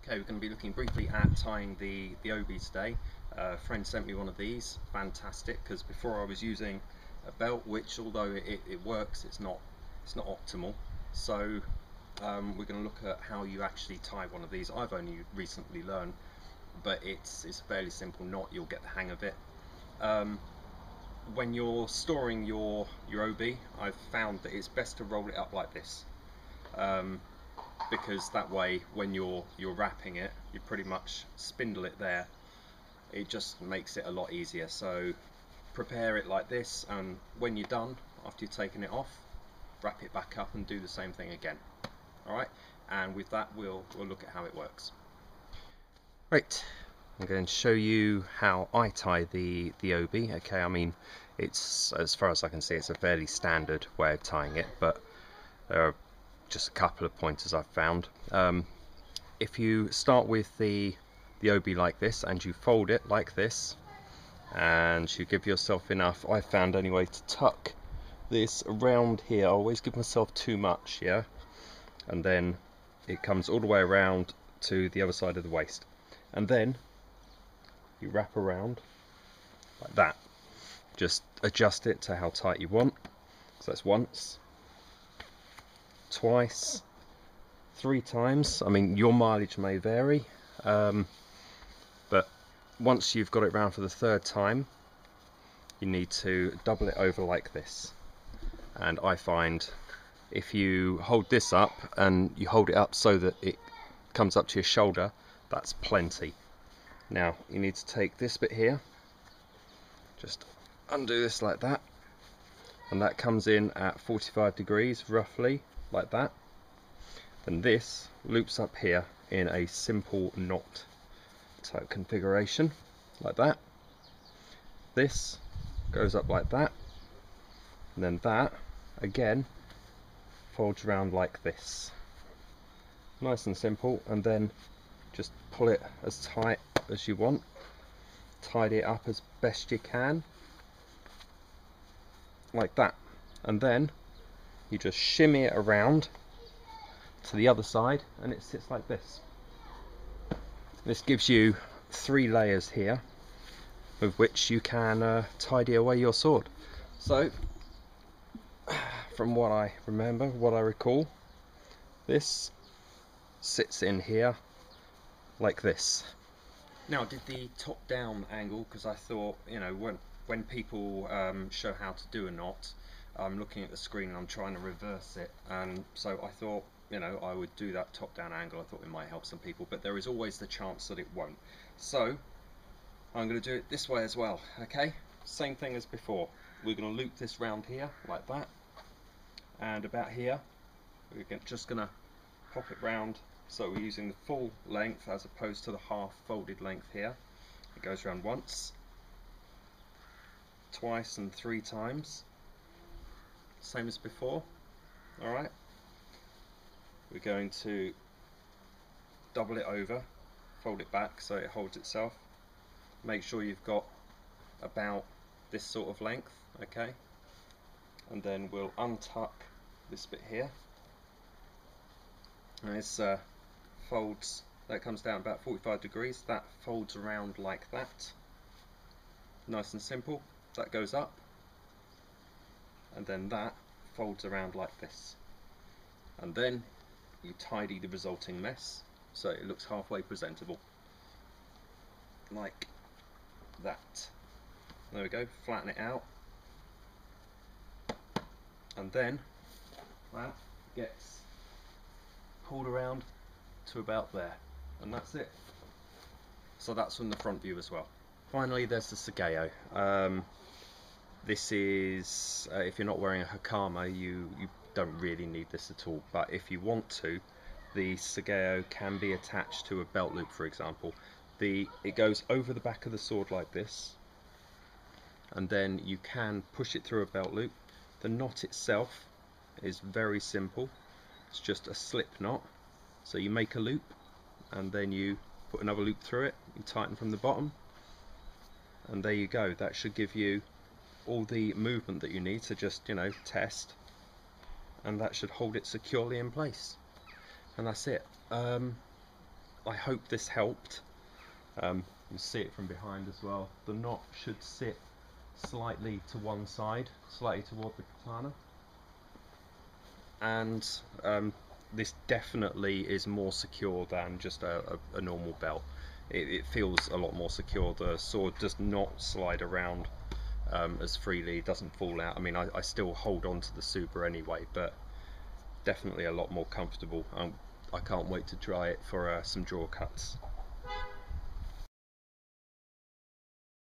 Okay, we're going to be looking briefly at tying the obi today. A friend sent me one of these, fantastic, because before I was using a belt which, although it works, it's not optimal. So we're going to look at how you actually tie one of these. I've only recently learned, but it's a fairly simple knot. You'll get the hang of it. When you're storing your obi, I've found that it's best to roll it up like this. Because that way when you're wrapping it, you pretty much spindle it there. It just makes it a lot easier. So prepare it like this, and when you're done, after you've taken it off, wrap it back up and do the same thing again. Alright, and with that we'll look at how it works. Right, I'm going to show you how I tie the obi. Okay, I mean, it's, as far as I can see, it's a fairly standard way of tying it, but there are just a couple of pointers I've found. If you start with the obi like this and you fold it like this, and you give yourself enough, I found anyway, to tuck this around here. I always give myself too much, yeah, and then it comes all the way around to the other side of the waist, and then you wrap around like that. Just adjust it to how tight you want. So that's once, twice, 3 times. I mean, your mileage may vary, but once you've got it round for the 3rd time, you need to double it over like this. And I find if you hold this up and you hold it up so that it comes up to your shoulder, that's plenty. Now you need to take this bit here, just undo this like that, and that comes in at 45 degrees roughly, like that. And this loops up here in a simple knot type configuration, like that. This goes up like that, and then that again folds around like this. Nice and simple, and then just pull it as tight as you want, tidy it up as best you can, like that, and then you just shimmy it around to the other side and it sits like this. This gives you 3 layers here with which you can tidy away your sword. So from what I remember, what I recall, this sits in here like this. Now I did the top down angle because I thought, you know, when people show how to do a knot, I'm looking at the screen and I'm trying to reverse it, and so I thought, you know, I would do that top down angle. I thought it might help some people, but there is always the chance that it won't. So I'm going to do it this way as well. Okay, same thing as before. We're going to loop this round here like that, and about here we're just going to pop it round, so we're using the full length as opposed to the half folded length here. It goes around once, twice, and 3 times, same as before. Alright, we're going to double it over, fold it back so it holds itself. Make sure you've got about this sort of length, okay, and then we'll untuck this bit here, and this folds, that comes down about 45 degrees, that folds around like that, nice and simple. That goes up, and then that folds around like this, and then you tidy the resulting mess so it looks halfway presentable, like that. There we go, flatten it out, and then that gets pulled around to about there, and that's it. So that's from the front view as well. Finally, there's the Sageo. This is, if you're not wearing a Hakama, you don't really need this at all, but if you want to, the Sageo can be attached to a belt loop, for example. It goes over the back of the sword like this, and then you can push it through a belt loop. The knot itself is very simple. It's just a slip knot. So you make a loop, and then you put another loop through it, you tighten from the bottom, and there you go. That should give you all the movement that you need to just, you know, test, and that should hold it securely in place, and that's it. I hope this helped. You can see it from behind as well. The knot should sit slightly to one side, slightly toward the katana, and this definitely is more secure than just a normal belt. It feels a lot more secure. The sword does not slide around as freely, it doesn't fall out. I mean, I still hold on to the Tsuba anyway, but definitely a lot more comfortable. I can't wait to try it for some draw cuts.